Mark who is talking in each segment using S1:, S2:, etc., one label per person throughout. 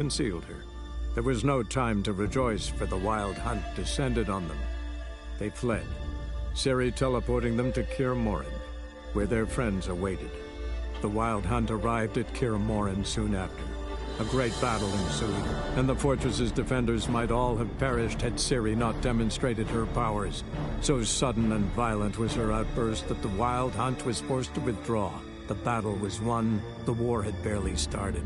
S1: concealed her. There was no time to rejoice, for the wild hunt descended on them. They fled, Ciri teleporting them to Kaer Morhen, where their friends awaited. The wild hunt arrived at Kaer Morhen soon after. A great battle ensued, and the fortress's defenders might all have perished had Ciri not demonstrated her powers. So sudden and violent was her outburst that the wild hunt was forced to withdraw. The battle was won. The war had barely started.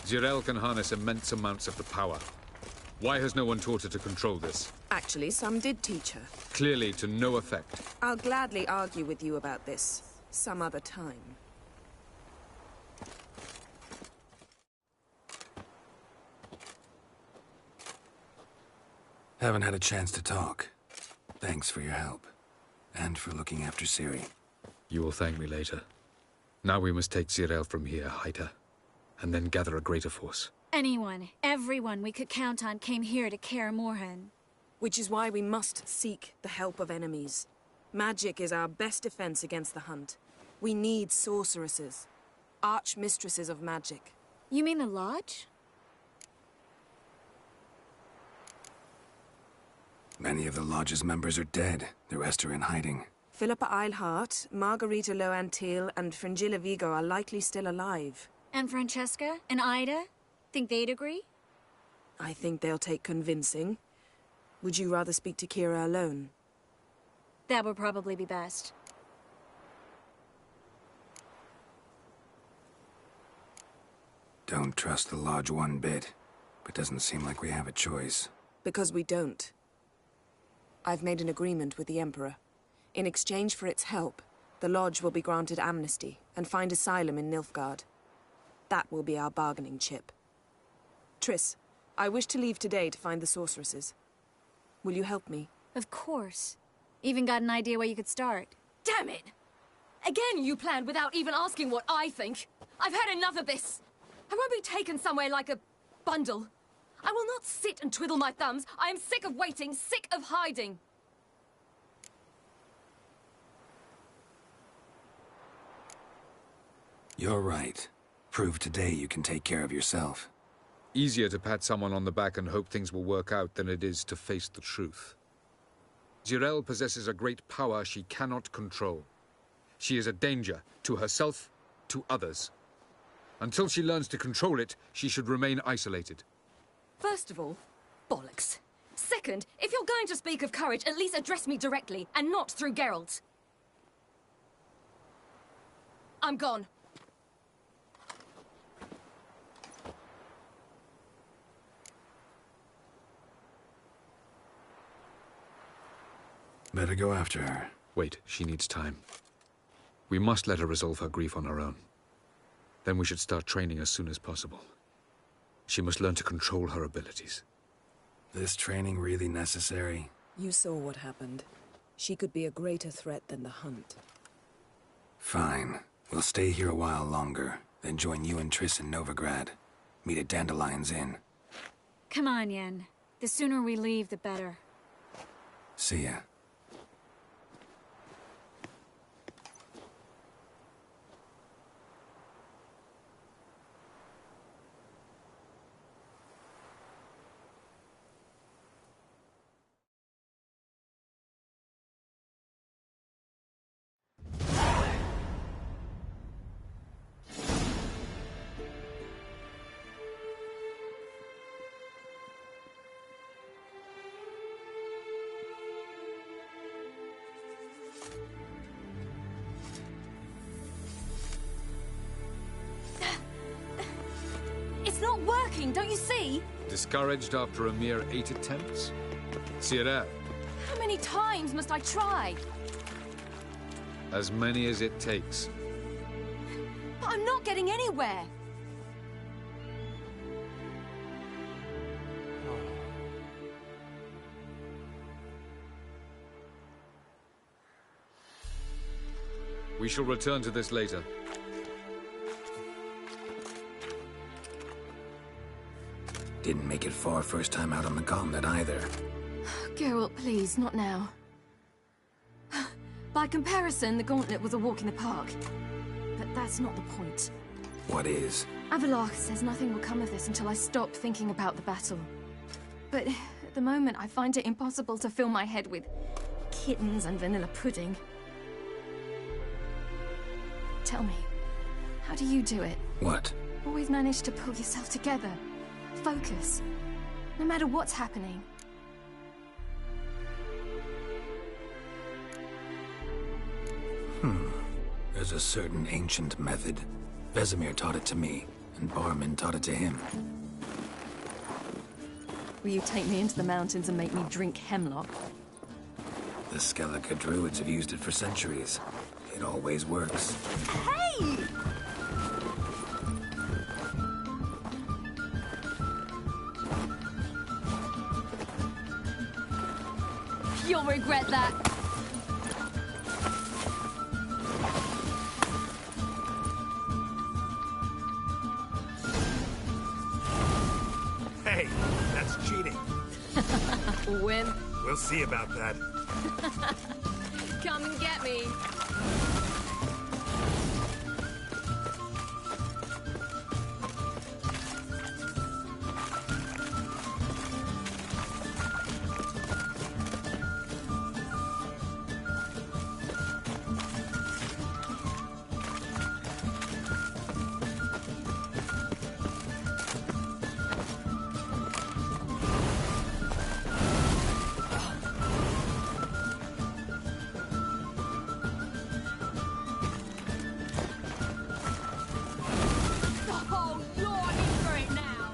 S2: Zirael can harness immense amounts of the power. Why has no one taught her to control this?
S3: Actually, some did teach her.
S2: Clearly to no effect.
S3: I'll gladly argue with you about this some other time.
S4: Haven't had a chance to talk. Thanks for your help. And for looking after Ciri.
S2: You will thank me later. Now we must take Zirael from here, hide her, and then gather a greater force.
S5: Anyone, everyone we could count on came here to Kaer Morhen.
S3: Which is why we must seek the help of enemies. Magic is our best defense against the hunt. We need sorceresses. Archmistresses of magic.
S5: You mean the Lodge?
S4: Many of the Lodge's members are dead. The rest are in hiding.
S3: Philippa Eilhart, Margarita Loantil, and Fringilla Vigo are likely still alive.
S5: And Francesca and Ida? Think they'd agree?
S3: I think they'll take convincing. Would you rather speak to Kira alone?
S5: That would probably be best.
S4: Don't trust the Lodge one bit, but doesn't seem like we have a choice.
S3: Because we don't. I've made an agreement with the Emperor. In exchange for its help, the Lodge will be granted amnesty and find asylum in Nilfgaard. That will be our bargaining chip. Triss, I wish to leave today to find the sorceresses. Will you help me?
S5: Of course. Even got an idea where you could start.
S6: Damn it! Again you planned without even asking what I think. I've had enough of this. I won't be taken somewhere like a bundle. I will not sit and twiddle my thumbs. I am sick of waiting, sick of hiding.
S4: You're right. Prove today you can take care of yourself.
S2: Easier to pat someone on the back and hope things will work out than it is to face the truth. Zirael possesses a great power she cannot control. She is a danger to herself, to others. Until she learns to control it, she should remain isolated.
S6: First of all, bollocks. Second, if you're going to speak of courage, at least address me directly, and not through Geralt. I'm gone.
S4: Better go after her.
S2: Wait, she needs time. We must let her resolve her grief on her own. Then we should start training as soon as possible. She must learn to control her abilities.
S4: This training really necessary?
S3: You saw what happened. She could be a greater threat than the hunt.
S4: Fine. We'll stay here a while longer, then join you and Triss in Novigrad. Meet at Dandelion's Inn.
S5: Come on, Yen. The sooner we leave, the better.
S4: See ya.
S6: working, don't you see?
S2: Discouraged after a mere 8 attempts? Cyril,
S6: How many times must I try?
S2: as many as it takes.
S6: But I'm not getting anywhere.
S2: We shall return to this later.
S4: Didn't make it far first time out on the gauntlet either.
S6: Geralt, please, not now. By comparison, the gauntlet was a walk in the park. But that's not the point.
S4: What is?
S6: Avallac'h says nothing will come of this until I stop thinking about the battle. But at the moment, I find it impossible to fill my head with kittens and vanilla pudding. Tell me, how do you do it?
S4: What?
S6: Always manage to pull yourself together. Focus. No matter what's happening.
S4: There's a certain ancient method. Vesemir taught it to me, and Barman taught it to him.
S6: Will you take me into the mountains and make me drink hemlock?
S4: The Skellige druids have used it for centuries. It always works.
S6: Hey! You'll regret that.
S7: Hey, that's cheating.
S6: Win.
S7: We'll see about that.
S6: Come and get me. Oh, you're in for it now.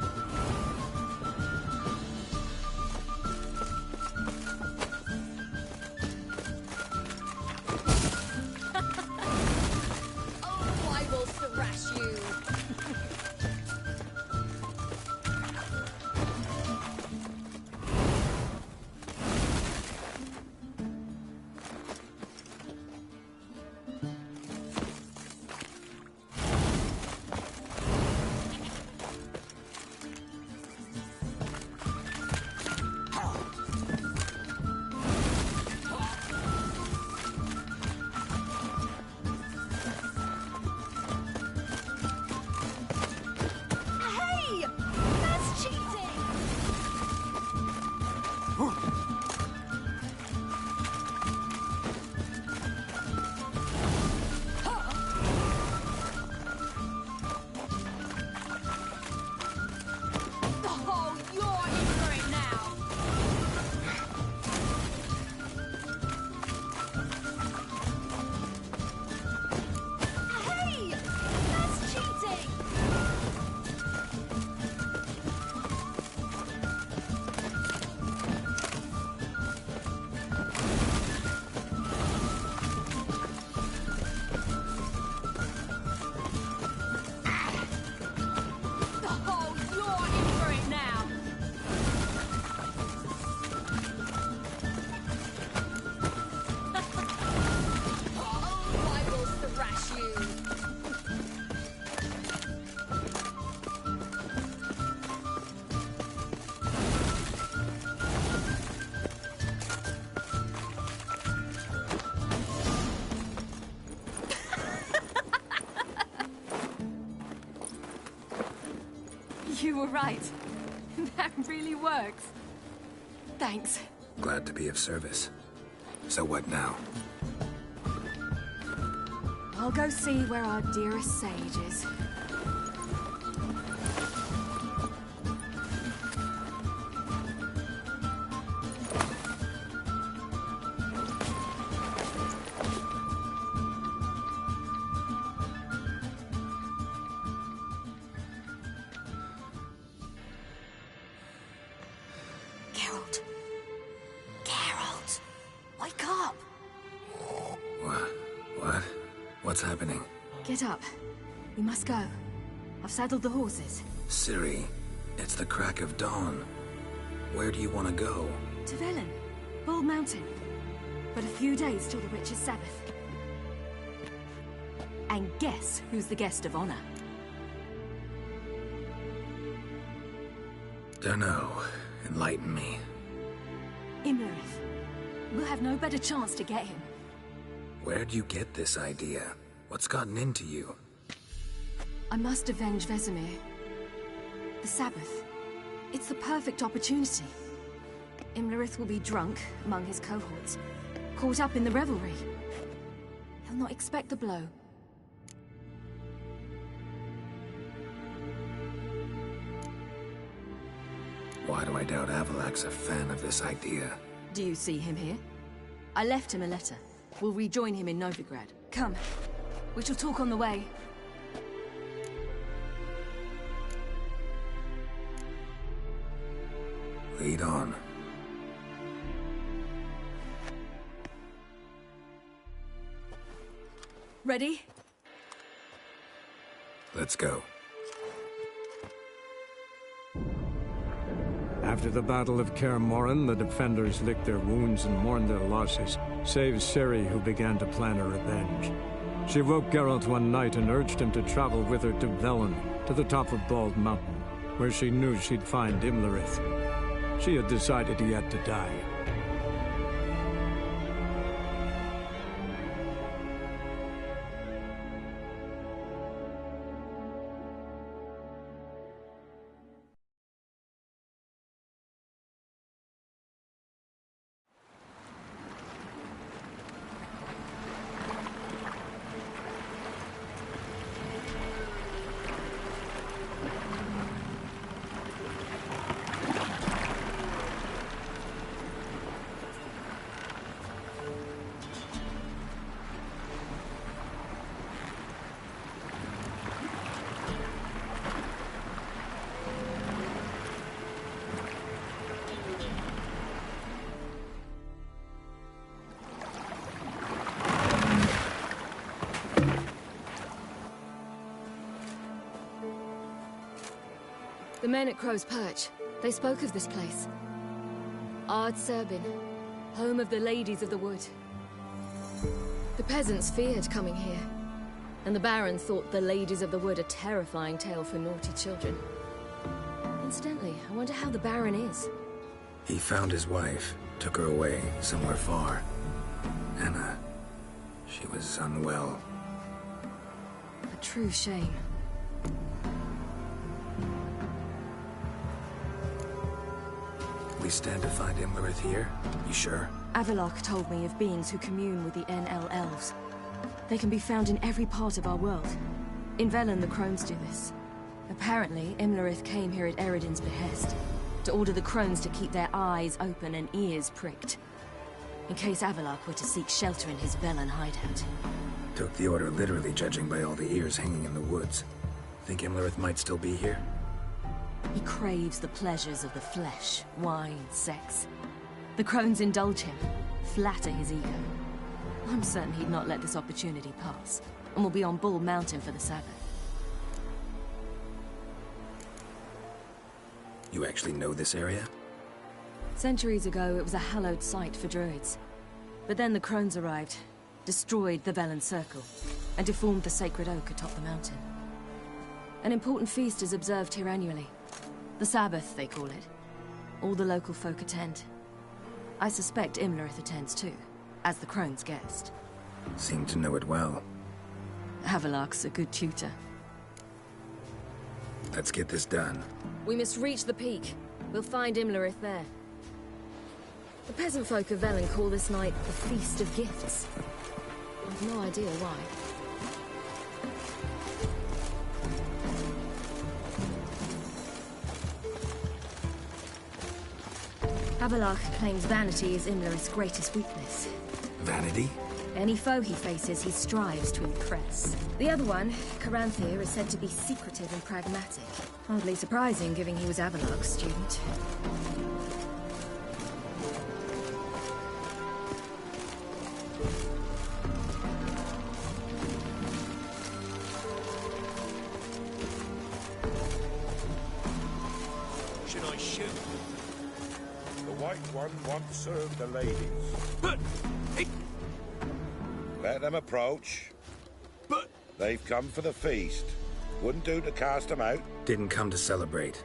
S6: Oh, I will thrash you. Hey! That's cheating! Oh, you're in for it now. Hey! That's cheating! Oh, you're in for it now. Oh, I will thrash you. You were right. That really works. Thanks.
S4: Glad to be of service. So what now?
S6: I'll go see where our dearest sage is. Geralt. Geralt! Wake up!
S4: What? What's happening?
S6: Get up. We must go. I've saddled the horses.
S4: Ciri, it's the crack of dawn. Where do you want to go?
S6: To Velen. Bald Mountain. But a few days till the Witch's Sabbath. And guess who's the guest of honor?
S4: Dunno. Enlighten me.
S6: Imlerith. We'll have no better chance to get him.
S4: Where'd you get this idea? What's gotten into you?
S6: I must avenge Vesemir. The Sabbath. It's the perfect opportunity. Imlerith will be drunk among his cohorts, caught up in the revelry. He'll not expect the blow.
S4: Why do I doubt Avalak's a fan of this idea?
S6: Do you see him here? I left him a letter. We'll rejoin him in Novigrad. Come. We shall talk on the way.
S4: Lead on.
S6: Ready?
S4: Let's go.
S1: After the Battle of Kaer Morhen, the defenders licked their wounds and mourned their losses, save Ciri, who began to plan a revenge. She woke Geralt one night and urged him to travel with her to Velen, to the top of Bald Mountain, where she knew she'd find Imlerith. She had decided he had to die.
S6: The men at Crow's Perch, they spoke of this place. Ard Serbin, home of the Ladies of the Wood. The peasants feared coming here, and the Baron thought the Ladies of the Wood a terrifying tale for naughty children. Incidentally, I wonder how the Baron is.
S4: He found his wife, took her away, somewhere far. Anna, she was unwell.
S6: A true shame.
S4: We stand to find Imlerith here? You sure?
S6: Avalok told me of beings who commune with the NL Elves. They can be found in every part of our world. In Velen, the Crones do this. Apparently, Imlerith came here at Eredin's behest, to order the Crones to keep their eyes open and ears pricked, in case Avalok were to seek shelter in his Velen hideout.
S4: Took the order literally, judging by all the ears hanging in the woods. Think Imlerith might still be here?
S6: He craves the pleasures of the flesh, wine, sex. The Crones indulge him, flatter his ego. I'm certain he'd not let this opportunity pass, and will be on Bull Mountain for the Sabbath.
S4: You actually know this area?
S6: Centuries ago, it was a hallowed site for druids. But then the Crones arrived, destroyed the Velen Circle, and deformed the sacred oak atop the mountain. An important feast is observed here annually. The Sabbath, they call it. All the local folk attend. I suspect Imlerith attends too, as the Crone's guest.
S4: Seem to know it well.
S6: Avalok's a good tutor.
S4: Let's get this done.
S6: We must reach the peak. We'll find Imlerith there. The peasant folk of Velen call this night the Feast of Gifts. I've no idea why. Avalok claims vanity is Imlerith's greatest weakness.
S4: Vanity?
S6: Any foe he faces, he strives to impress. The other one, Caranthir, is said to be secretive and pragmatic. Hardly surprising, given he was Avalok's student.
S7: shoot.
S8: The White One once served the ladies.
S7: But...
S8: Let them approach.
S7: But...
S8: They've come for the feast. Wouldn't do to cast them out.
S4: Didn't come to celebrate.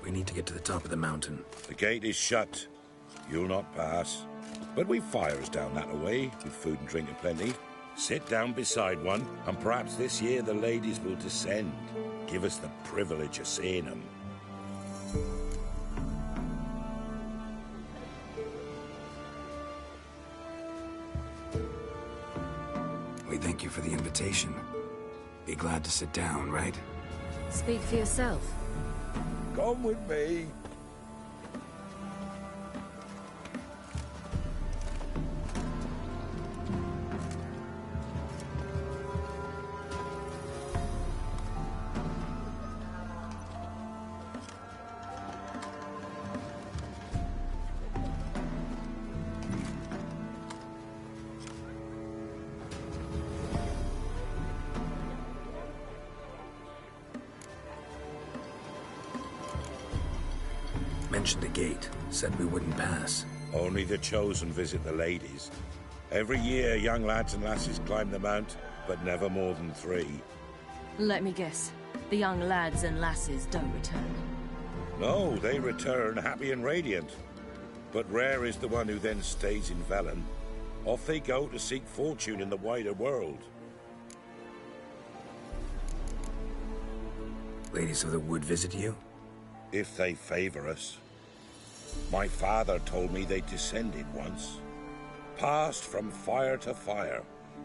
S4: We need to get to the top of the mountain.
S8: The gate is shut. You'll not pass. But we've fires down that way, with food and drink aplenty. Sit down beside one, and perhaps this year the ladies will descend. Give us the privilege of seeing them.
S4: We thank you for the invitation. Be glad to sit down, right?
S6: Speak for yourself.
S8: Come with me.
S4: Mentioned the gate. Said we wouldn't pass.
S8: Only the chosen visit the ladies. Every year, young lads and lasses climb the mount, but never more than 3.
S6: Let me guess. The young lads and lasses don't return.
S8: No, they return happy and radiant. But rare is the one who then stays in Velen. Off they go to seek fortune in the wider world.
S4: Ladies of the Wood visit you?
S8: If they favor us. My father told me they descended once. Passed from fire to fire,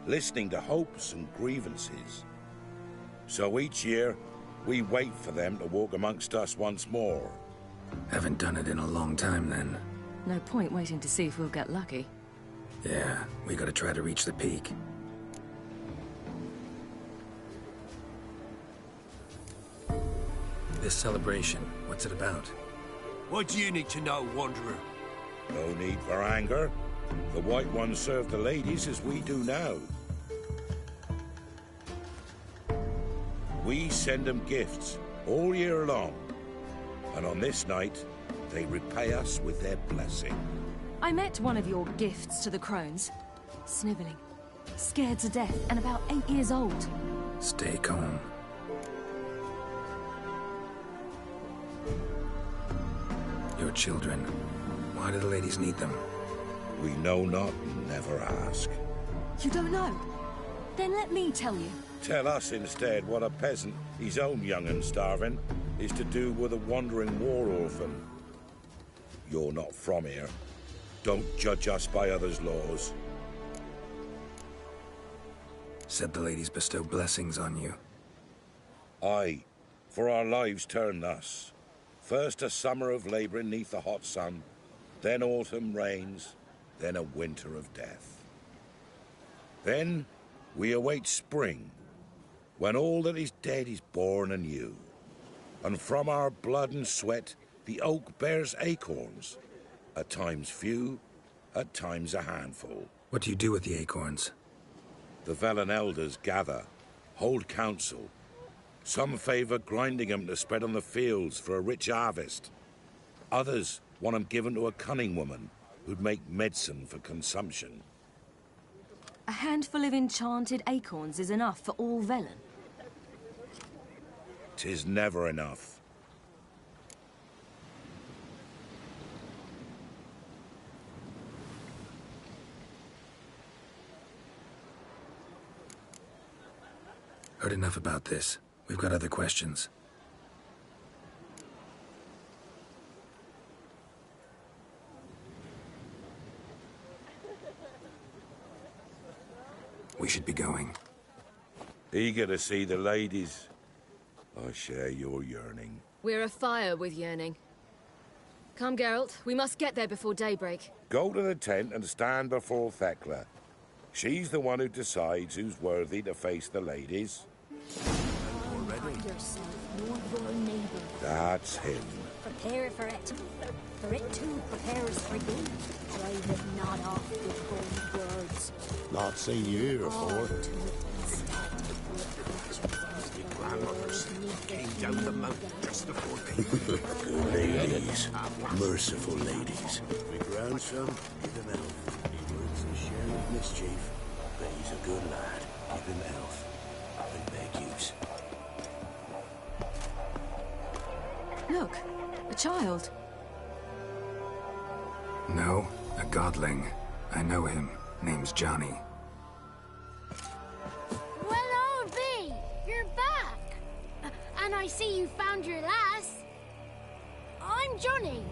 S8: listening to hopes and grievances. So each year, we wait for them to walk amongst us once more.
S4: Haven't done it in a long time, then.
S6: No point waiting to see if we'll get lucky.
S4: Yeah, we gotta try to reach the peak. This celebration, what's it about?
S7: What do you need to know, Wanderer?
S8: No need for anger. The White Ones serve the ladies as we do now. We send them gifts all year long. And on this night, they repay us with their blessing.
S6: I met one of your gifts to the crones. Snivelling. Scared to death and about 8 years old.
S4: Stay calm. Your children. Why do the ladies need them?
S8: We know not and never ask.
S6: You don't know? Then let me tell you.
S8: Tell us instead what a peasant, his own young and starving, is to do with a wandering war orphan. You're not from here. Don't judge us by others' laws.
S4: Said the ladies bestow blessings on you.
S8: Aye, for our lives turn thus. First a summer of labouring neath the hot sun, then autumn rains, then a winter of death. Then we await spring, when all that is dead is born anew. And from our blood and sweat the oak bears acorns, at times few, at times a handful.
S4: What do you do with the acorns?
S8: The Velen elders gather, hold council. Some favour grinding them to spread on the fields for a rich harvest. Others want them given to a cunning woman who'd make medicine for consumption.
S6: A handful of enchanted acorns is enough for all Velen.
S8: 'Tis never enough.
S4: Heard enough about this. We've got other questions. We should be going.
S8: Eager to see the ladies. I share your yearning.
S6: We're afire with yearning. Come, Geralt. We must get there before daybreak.
S8: Go to the tent and stand before Thekla. She's the one who decides who's worthy to face the ladies. That's him.
S9: Prepare for it. For it too prepares for you. Drive it not off with bold words.
S10: Not seen you here before.
S7: mothers came down the mountain just before they...
S10: Good ladies. Merciful ladies. My grandson is an elf. He works a share of mischief, but he's a good lad. Give him health. I beg yous.
S3: Look, a child.
S4: No, a godling. I know him. Name's Johnny.
S9: Well, old B, you're back. And I see you found your lass. I'm Johnny.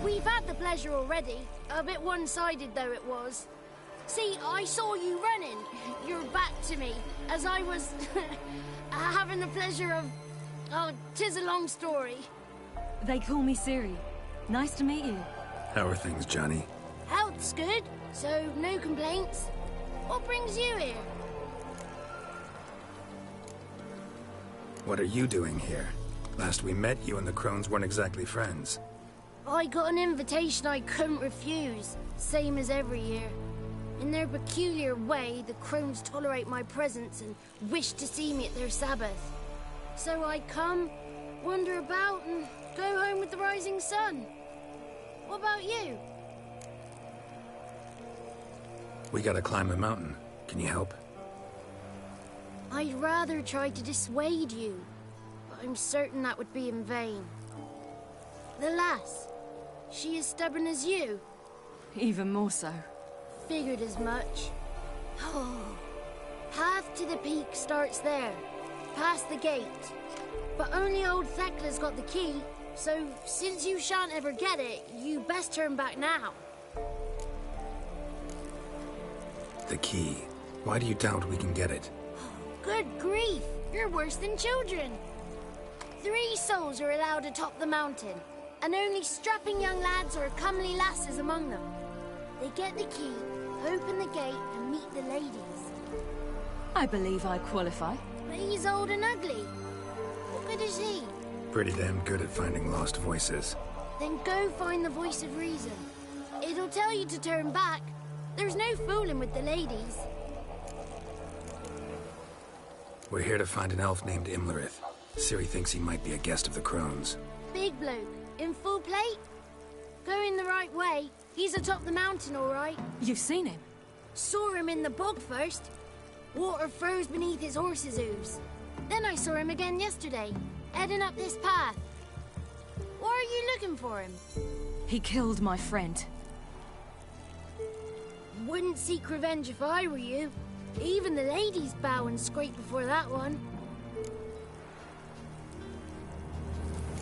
S9: We've had the pleasure already. A bit one-sided though it was. See, I saw you running. Your back to me, as I was having the pleasure of... Oh, 'tis a long story.
S3: They call me Ciri. Nice to meet you.
S4: How are things, Johnny?
S9: Health's good, so no complaints. What brings you here?
S4: What are you doing here? Last we met, you and the crones weren't exactly friends.
S9: I got an invitation I couldn't refuse, same as every year. In their peculiar way, the crones tolerate my presence and wish to see me at their Sabbath. So I come, wander about, and go home with the rising sun. What about you?
S4: We gotta climb a mountain. Can you help?
S9: I'd rather try to dissuade you, but I'm certain that would be in vain. The lass, she as stubborn as you?
S3: Even more so.
S9: Figured as much. Oh, path to the peak starts there, past the gate. But only old Thekla's got the key, so since you shan't ever get it, you best turn back now.
S4: The key. Why do you doubt we can get it?
S9: Good grief, you're worse than children. 3 souls are allowed atop the mountain, and only strapping young lads or comely lasses among them. They get the key, open the gate, and meet the ladies.
S3: I believe I qualify.
S9: But he's old and ugly. What good is he?
S4: Pretty damn good at finding lost voices.
S9: Then go find the voice of reason. It'll tell you to turn back. There's no fooling with the ladies.
S4: We're here to find an elf named Imlerith. Ciri thinks he might be a guest of the crones.
S9: Big bloke, in full plate? Going the right way. He's atop the mountain, all right.
S3: You've seen him?
S9: Saw him in the bog first. Water froze beneath his horse's hooves. Then I saw him again yesterday, heading up this path. Why are you looking for him?
S3: He killed my friend.
S9: Wouldn't seek revenge if I were you. Even the ladies bow and scrape before that one.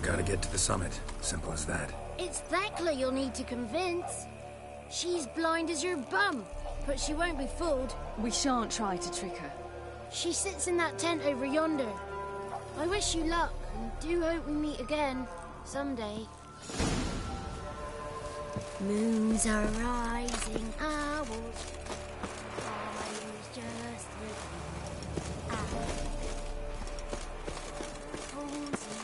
S4: Gotta get to the summit. Simple as that.
S9: It's Thekla you'll need to convince. She's blind as your bum, but she won't be fooled.
S3: We shan't try to trick her.
S9: She sits in that tent over yonder. I wish you luck, and do hope we meet again, someday. Moons are rising, owls. Fire's just looking out. Cozy,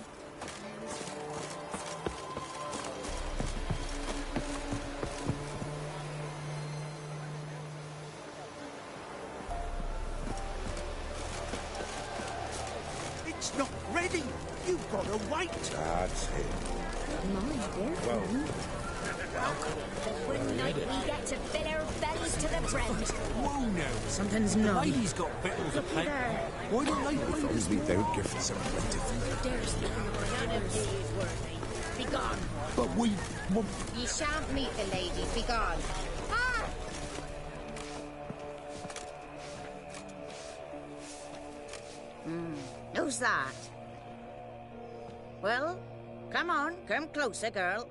S7: It's not ready. You've got to wait.
S8: That's it. Well,
S9: one night we get to fill our bellies to the brim.
S7: Whoa now.
S3: Something's
S7: The
S3: not.
S7: ladies got victuals to pay. Why don't they
S10: Because we don't give them plentiful.
S11: None of these worthy. Begone.
S7: But we... Well,
S11: Ye shan't meet the lady. Begone. Ah! Who's that? Well, come on. Come closer, girl.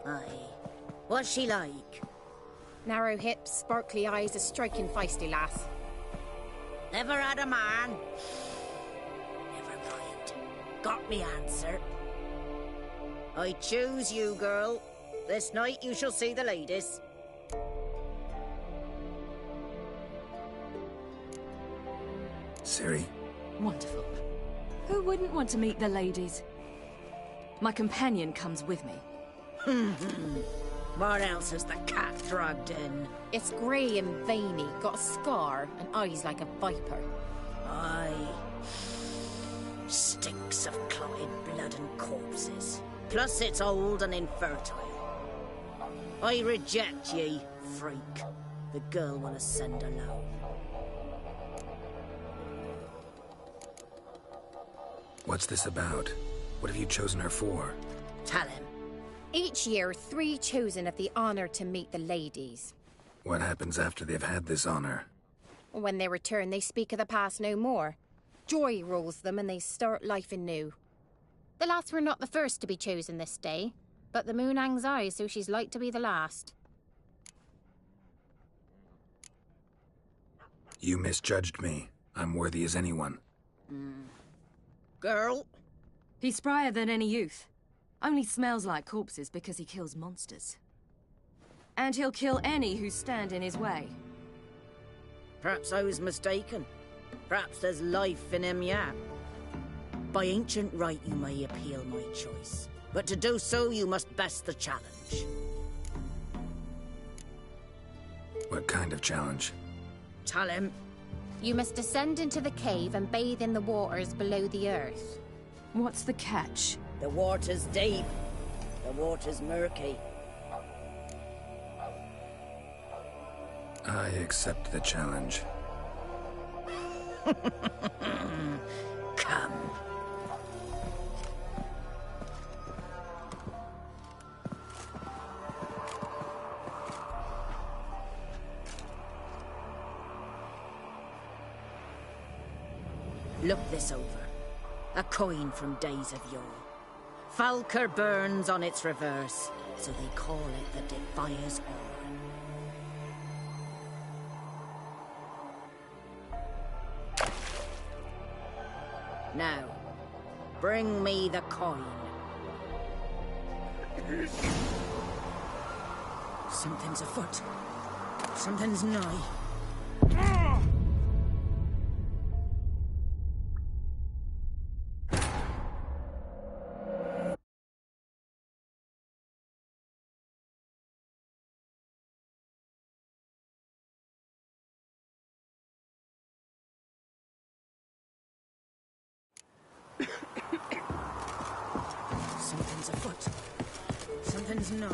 S11: Aye. What's she like?
S12: Narrow hips, sparkly eyes, a striking feisty lass.
S11: Never had a man. Never mind. Got me answer. I choose you, girl. This night you shall see the ladies.
S4: Ciri?
S3: Wonderful. Who wouldn't want to meet the ladies? My companion comes with me.
S11: What else has the cat dragged in?
S12: It's grey and veiny, got a scar, and eyes like a viper.
S11: Aye. Stinks of clotted blood and corpses. Plus it's old and infertile. I reject ye, freak. The girl will ascend alone.
S4: What's this about? What have you chosen her for?
S11: Tell him.
S12: Each year, 3 chosen have the honour to meet the ladies.
S4: What happens after they've had this honor?
S12: When they return, they speak of the past no more. Joy rules them and they start life anew. The lads were not the first to be chosen this day, but the moon hangs high, so she's like to be the last.
S4: You misjudged me. I'm worthy as anyone.
S11: Girl?
S6: He's sprier than any youth. Only smells like corpses because he kills monsters. And he'll kill any who stand in his way.
S11: Perhaps I was mistaken. Perhaps there's life in him yet. By ancient right you may appeal my choice. But to do so you must best the challenge.
S4: What kind of challenge?
S11: Tell him.
S12: You must descend into the cave and bathe in the waters below the earth.
S6: What's the catch?
S11: The water's deep. The water's murky.
S4: I accept the challenge.
S11: Come. Look this over. A coin from days of yore. Falker burns on its reverse, so they call it the Defier's Ore. Now, bring me the coin. Something's afoot. Something's nigh. Something's afoot. Something's nigh.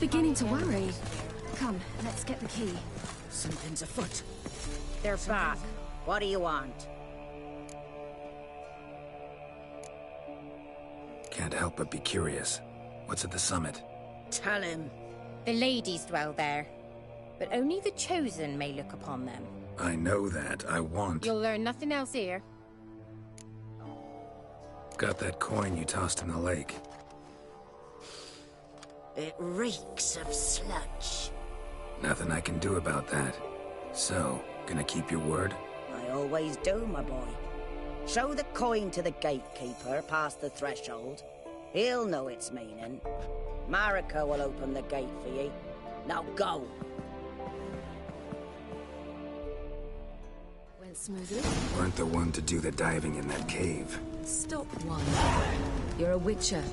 S6: beginning to worry. Come, let's get the key.
S11: Something's afoot. They're back. What do you want?
S4: Can't help but be curious. What's at the summit?
S11: Tell him.
S12: The ladies dwell there, but only the chosen may look upon them.
S4: I know that. I want...
S12: You'll learn nothing else here.
S4: Got that coin you tossed in the lake.
S11: It reeks of sludge.
S4: Nothing I can do about that. So, gonna keep your word?
S11: I always do, my boy. Show the coin to the gatekeeper past the threshold. He'll know its meaning. Marika will open the gate for ye. Now go.
S6: Went smoothly.
S4: Weren't the one to do the diving in that cave.
S6: Stop one. You're a witcher.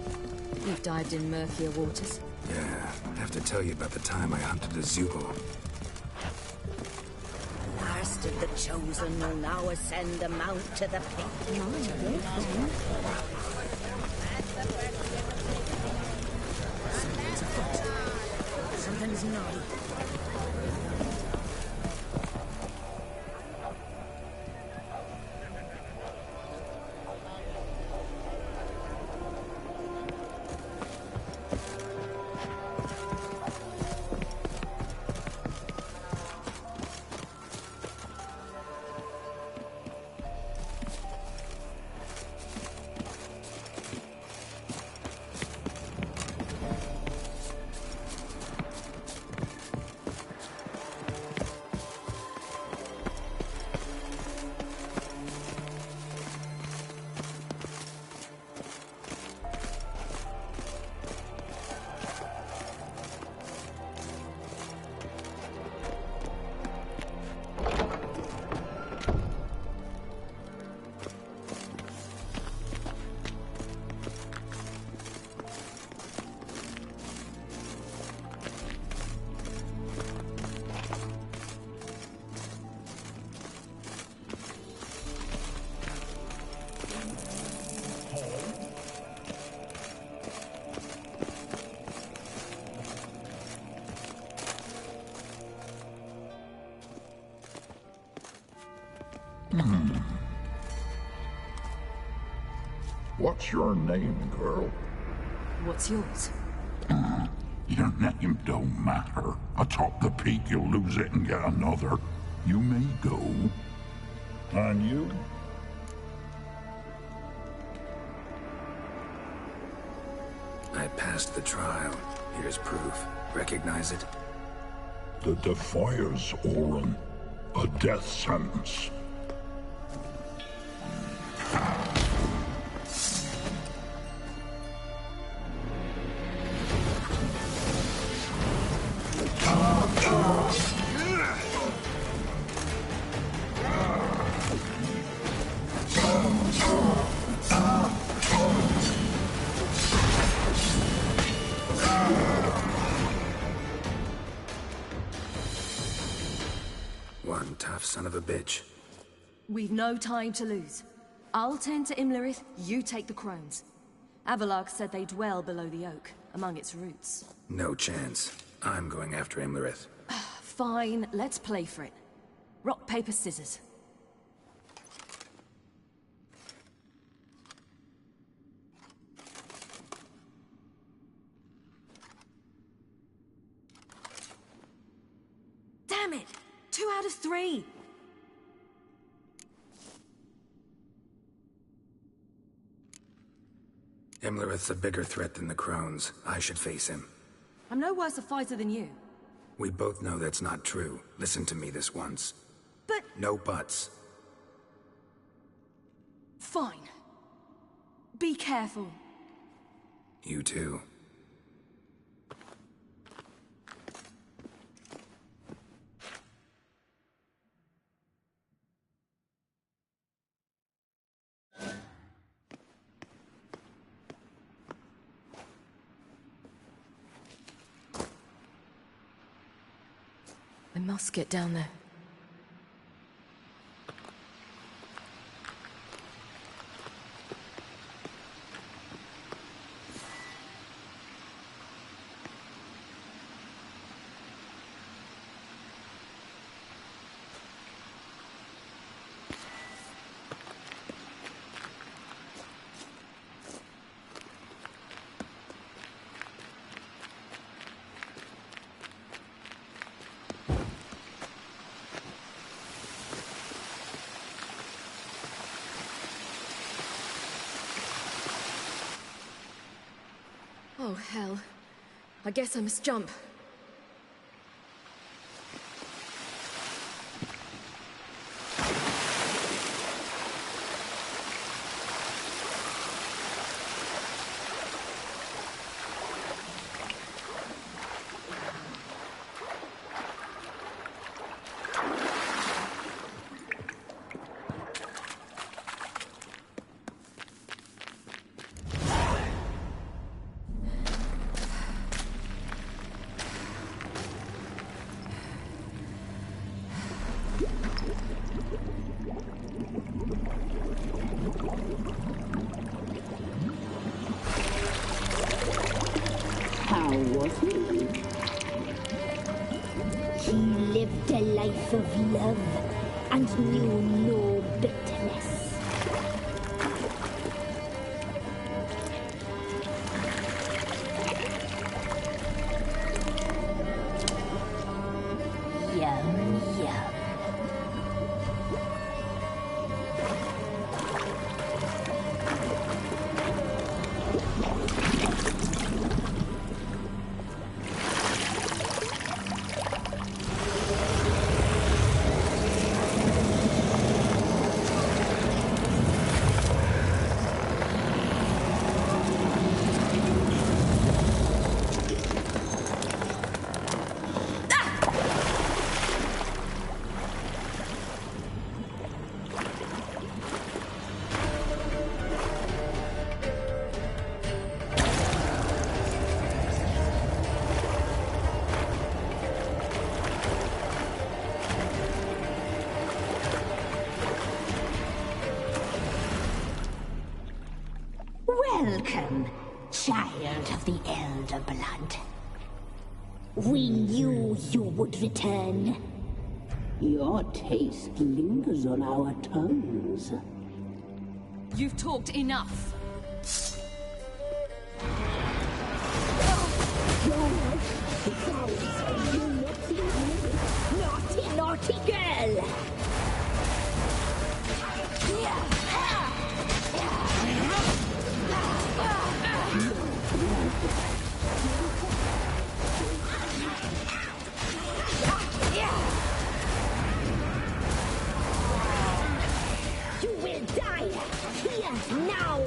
S6: You've dived in murkier waters.
S4: Yeah, I have to tell you about the time I hunted a Zoogle.
S11: Last of the chosen will now ascend the mount to the peak. Something's afoot. Something's naughty.
S13: What's your name, girl?
S6: What's yours?
S13: Your name don't matter. Atop the peak, you'll lose it and get another. You may go. And you?
S4: I passed the trial. Here's proof. Recognize it?
S13: The Defier's Orin. A death sentence.
S4: One tough son of a bitch.
S6: We've no time to lose. I'll tend to Imlerith, you take the crones. Avalark said they dwell below the oak, among its roots.
S4: No chance. I'm going after Imlerith.
S6: Fine, let's play for it. Rock, paper, scissors. Damn it! 2 out of 3!
S4: Imlerith's a bigger threat than the crones. I should face him.
S6: I'm no worse a fighter than you.
S4: We both know that's not true. Listen to me this once.
S6: But...
S4: No buts.
S6: Fine. Be careful.
S4: You too.
S6: I must get down there. Oh, hell. I guess I must jump.
S14: How was he? He lived a life of love and knew no bitterness. Yum, yum. Welcome, child of the Elder Blood. We knew you would return.
S15: Your taste lingers on our tongues.
S6: You've talked enough.
S14: Naughty, naughty girl! You will die here now!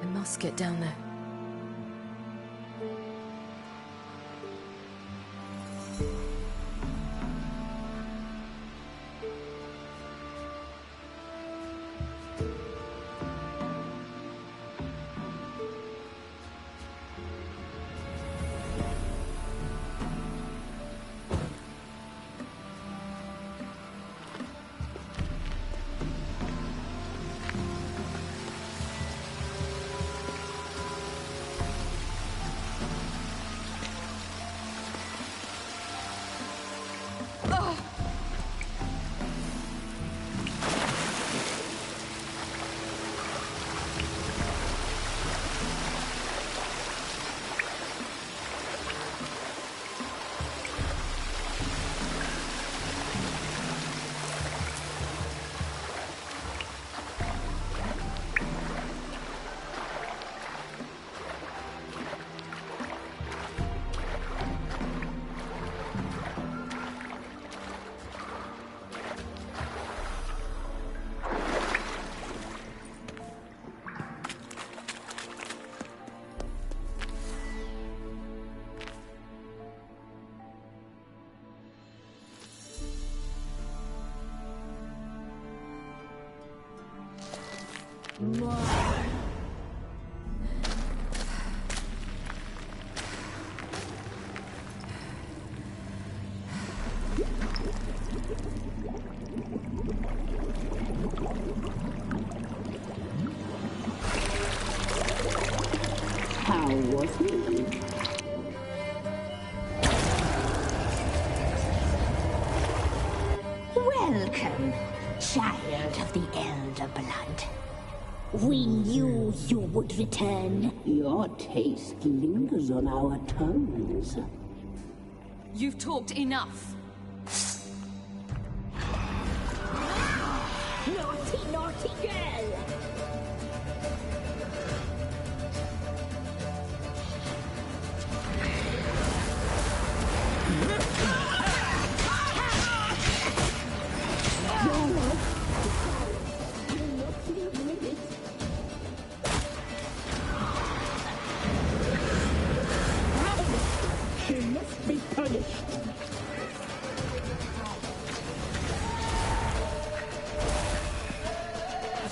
S6: I must get down there.
S15: How was it?
S14: Welcome, child of the elder blood. We knew you would return.
S15: Your taste lingers on our tongues.
S6: You've talked enough.
S14: Naughty, naughty girl!
S15: She must be punished.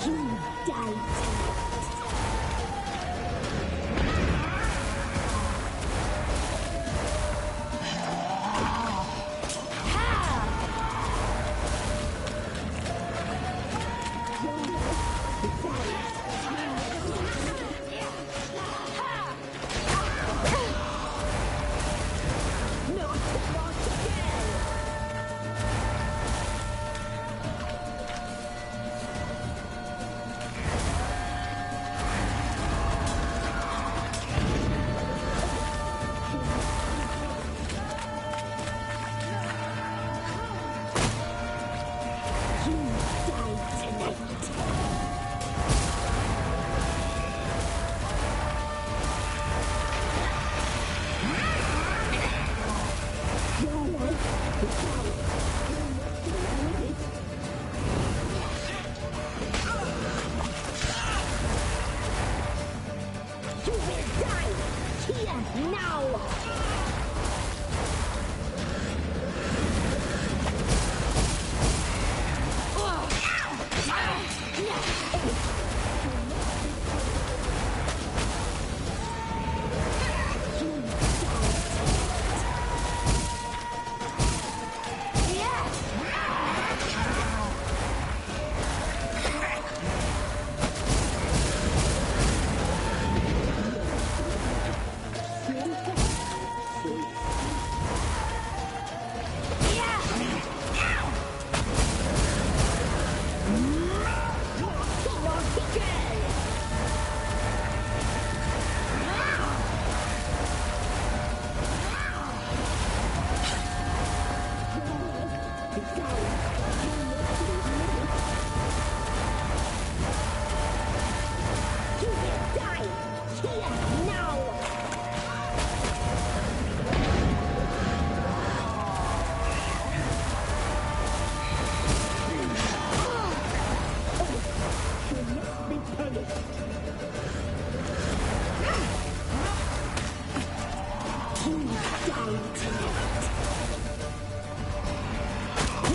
S14: You died.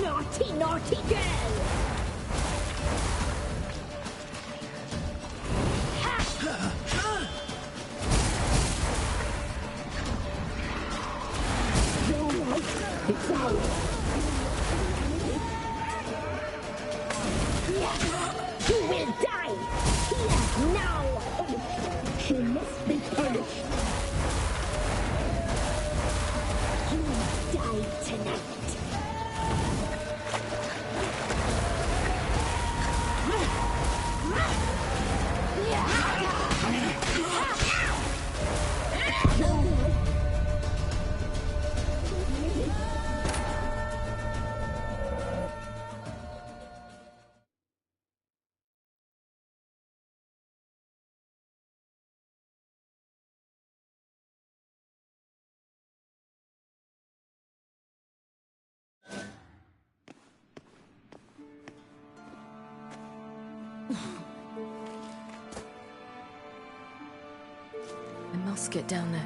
S14: Naughty, naughty girl! It's out! You will die! Here, now! She must be punished! You will die tonight!
S6: I must get down there.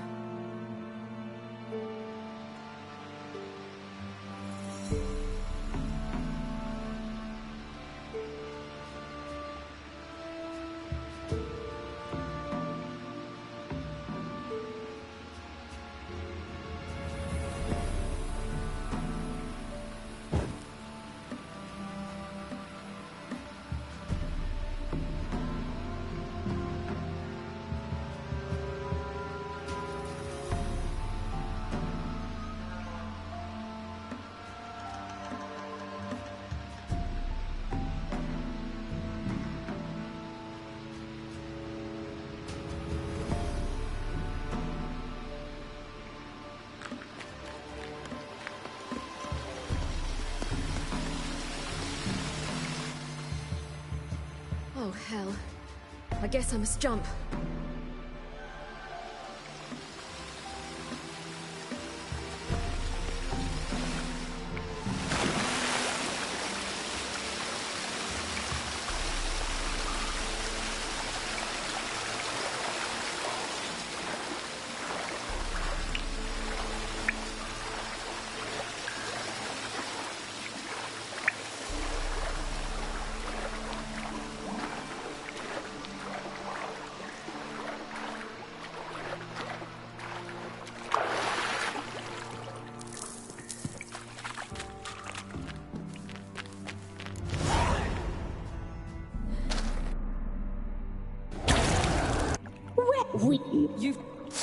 S6: Oh, hell. I guess I must jump.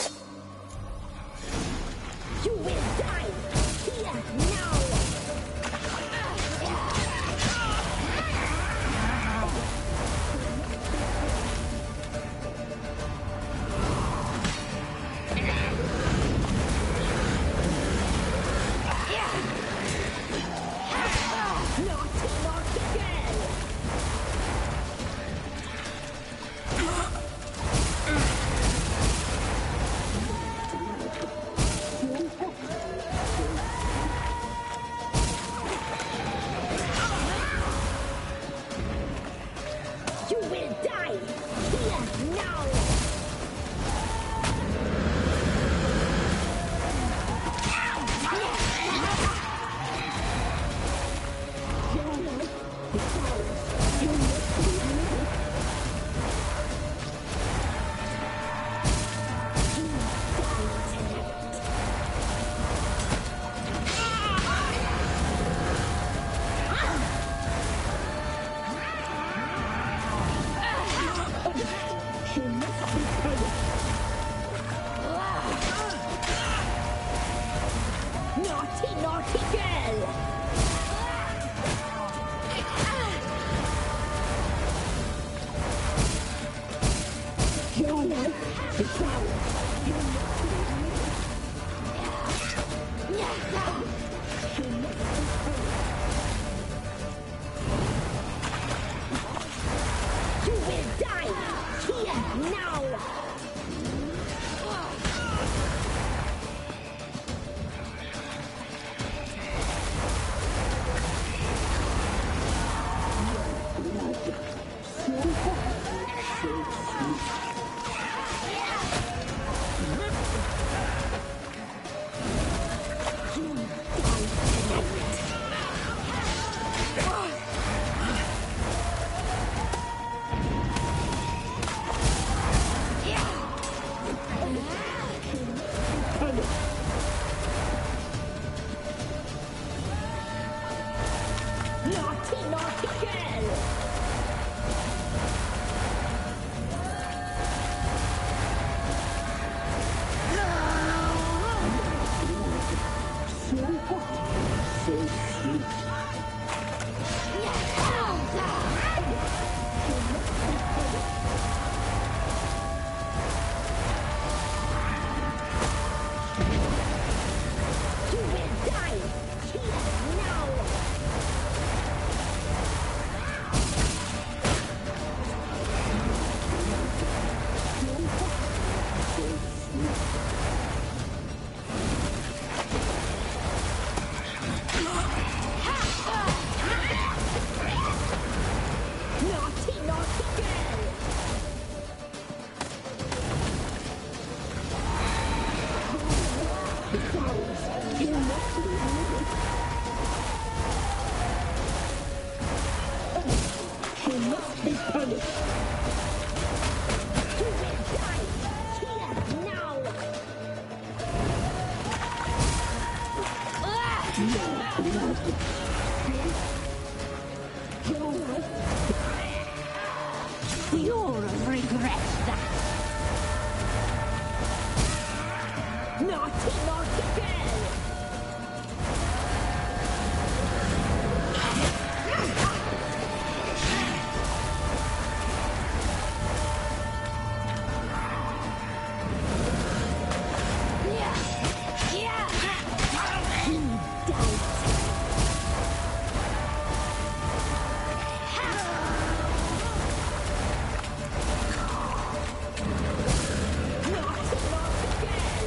S6: You will die here now. Naughty, naughty girl. You will die here now. Naughty, naughty girl! Your life is ours. You will die here now!
S14: Naughty, naughty girl! So hot, so sweet. You will die here now! Naughty, naughty girl! Besides, you must be living. She must be punished. You will die here now! Your blood. You'll regret that. Naughty, naughty girl! He died. Naughty, naughty girl!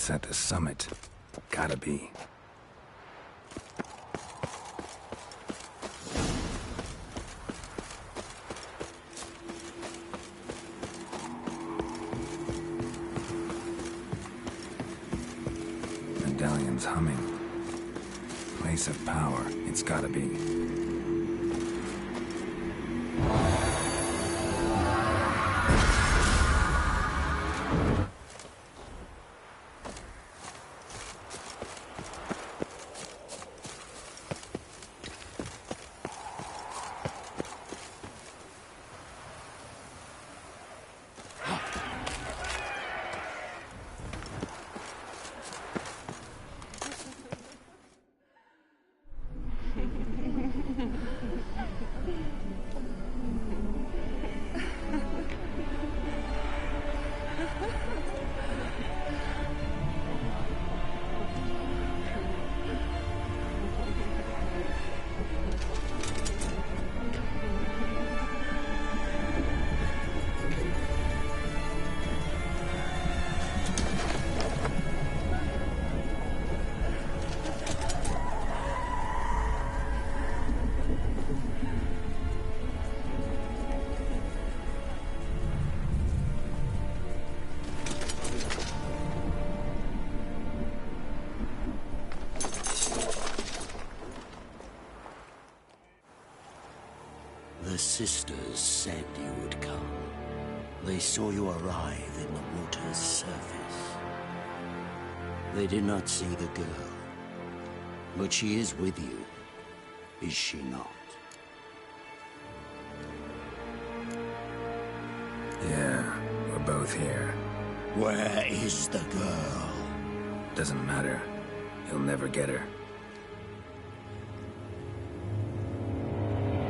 S4: It's at the summit. Gotta be. Medallion's humming. Place of power. It's gotta be.
S10: The sisters said you would come. They saw you arrive in the water's surface. They did not see the girl. But she is with you, is she not?
S4: Yeah, we're both here.
S10: Where is the girl?
S4: Doesn't matter. He'll never get her.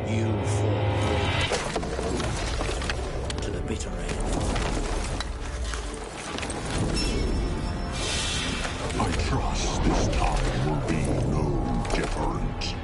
S10: You fought to the bitter end.
S13: I trust this time will be no different.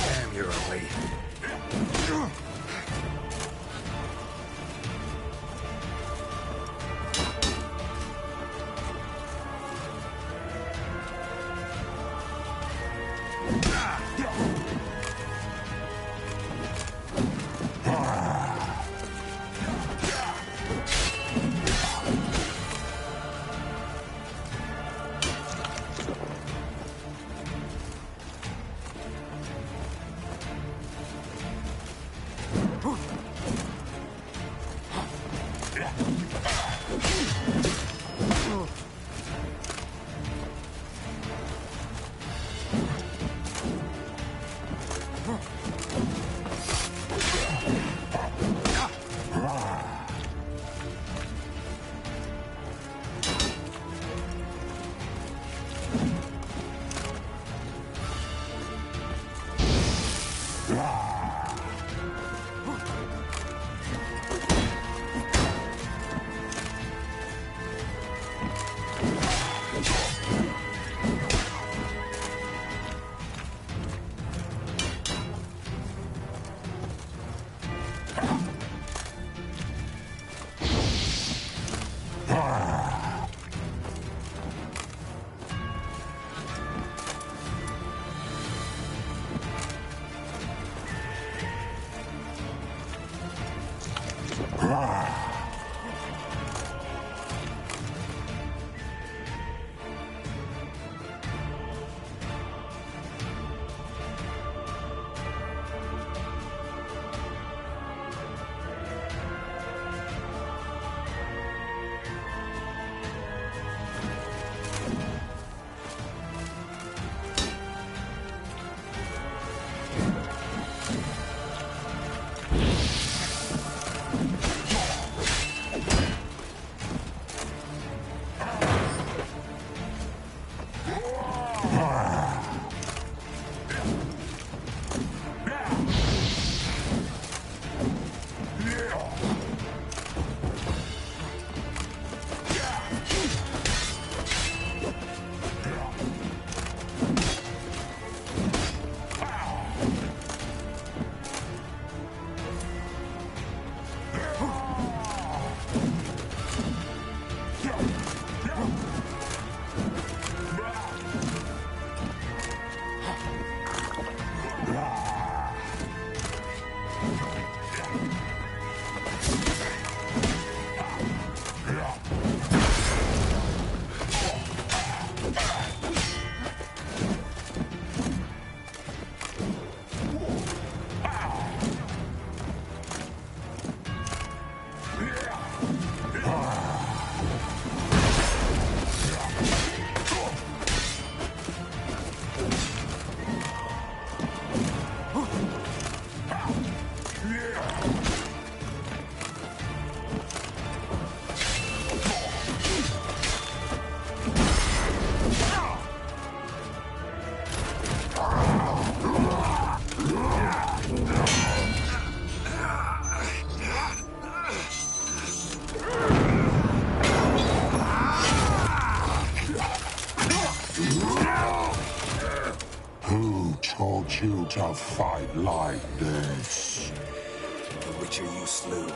S4: Damn, you're away.
S13: you to fight like this.
S4: The Witcher you slew.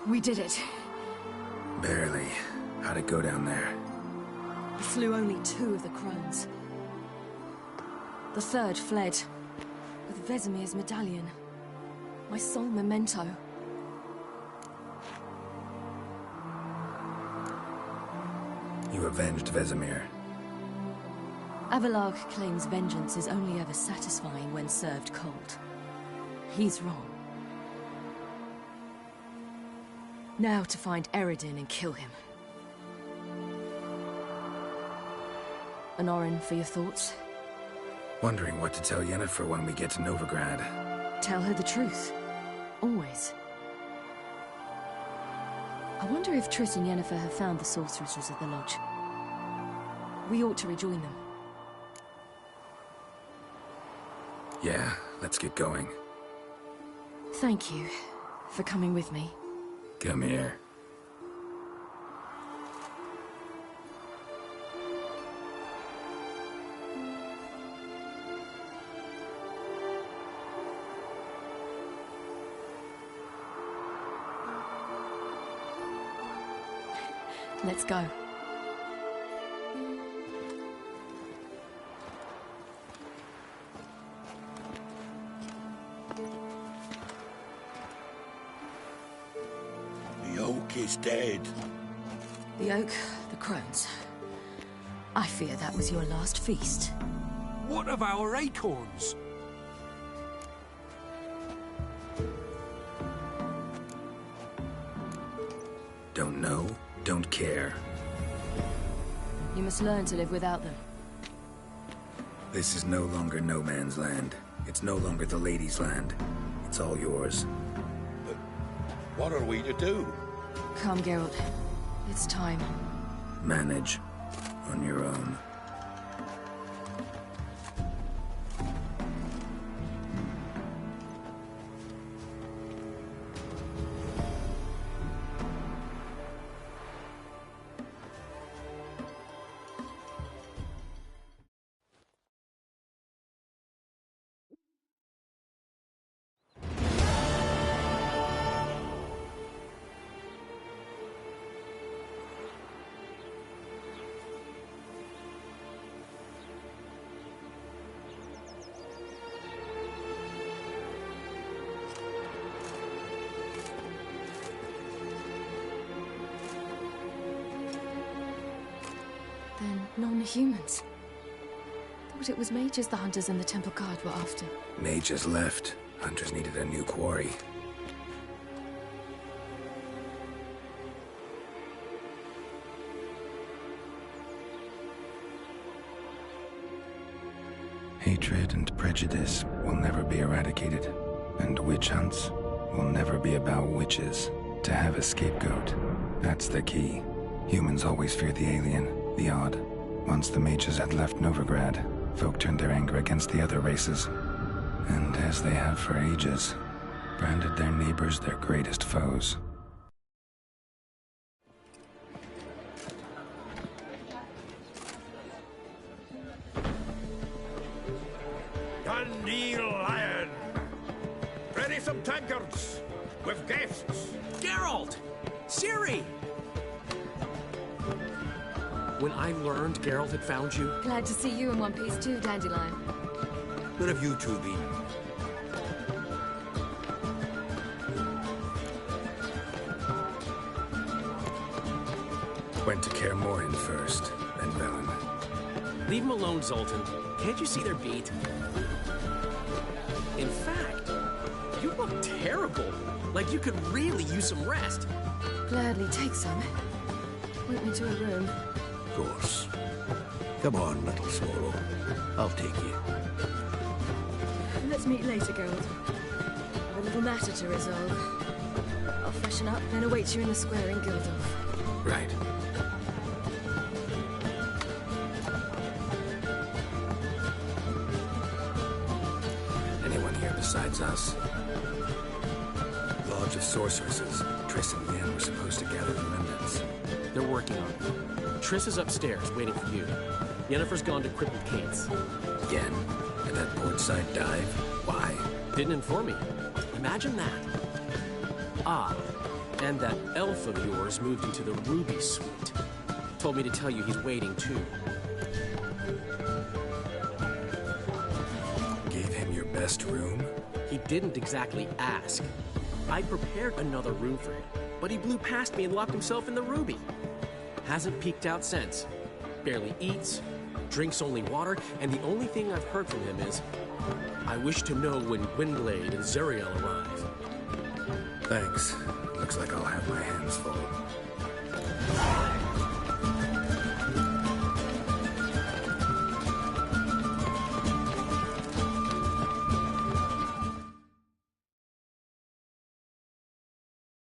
S6: We did it.
S4: Barely. How'd it go down there?
S6: We slew only 2 of the crones. The 3rd fled, with Vesemir's medallion. My sole memento.
S4: You avenged Vesemir.
S6: Avelarg claims vengeance is only ever satisfying when served cold. He's wrong. Now to find Eredin and kill him. An Orin for your thoughts?
S4: Wondering what to tell Yennefer when we get to Novigrad.
S6: Tell her the truth. Always. I wonder if Triss and Yennefer have found the sorceresses at the lodge. We ought to rejoin them.
S4: Yeah, let's get going.
S6: Thank you for coming with me.
S4: Come here.
S6: Let's go.
S8: The oak is dead.
S6: The oak, the crones. I fear that was your last feast.
S7: What of our acorns?
S4: Don't know, don't care.
S6: You must learn to live without them.
S4: This is no longer no man's land. It's no longer the lady's land. It's all yours.
S8: But what are we to do?
S6: Come, Geralt. It's time.
S4: Manage. On your own.
S6: Then non-humans. Thought it was mages the hunters and the Temple Guard were after.
S4: Mages left. Hunters needed a new quarry. Hatred and prejudice will never be eradicated, and witch hunts will never be about witches. To have a scapegoat, that's the key. Humans always fear the alien, the odd. Once the mages had left Novigrad, folk turned their anger against the other races. And as they have for ages, branded their neighbors their greatest foes.
S7: Dundee Lion! Ready some tankards! With guests!
S16: Geralt! Ciri! when I learned Geralt had found you?
S6: Glad to see you in one piece too, Dandelion.
S10: Where have you two been?
S4: Went to Kaer Morhen first, then Velen.
S16: Leave them alone, Zoltan. Can't you see they're beat? In fact, you look terrible. Like you could really use some rest.
S6: Gladly take some. Point me to a room.
S10: Of course. Come on, little swallow. I'll take you.
S6: Let's meet later, Geralt. I've a little matter to resolve. I'll freshen up, then await you in the square in Gildorf.
S4: Right. Anyone here besides us? Lodge of Sorceresses. Triss and Yen were supposed to gather the remnants.
S16: They're working on it. Triss is upstairs, waiting for you. Yennefer's gone to Crippled Kate's.
S4: Yen? At that portside dive? Why?
S16: Didn't inform me. Imagine that. Ah, and that elf of yours moved into the Ruby Suite. Told me to tell you he's waiting, too.
S4: Gave him your best room?
S16: He didn't exactly ask. I prepared another room for him, but he blew past me and locked himself in the Ruby. Hasn't peeked out since. Barely eats, drinks only water, and the only thing I've heard from him is, I wish to know when Gwynblade and Zuriel arrive.
S4: Thanks. Looks like I'll have my hands full.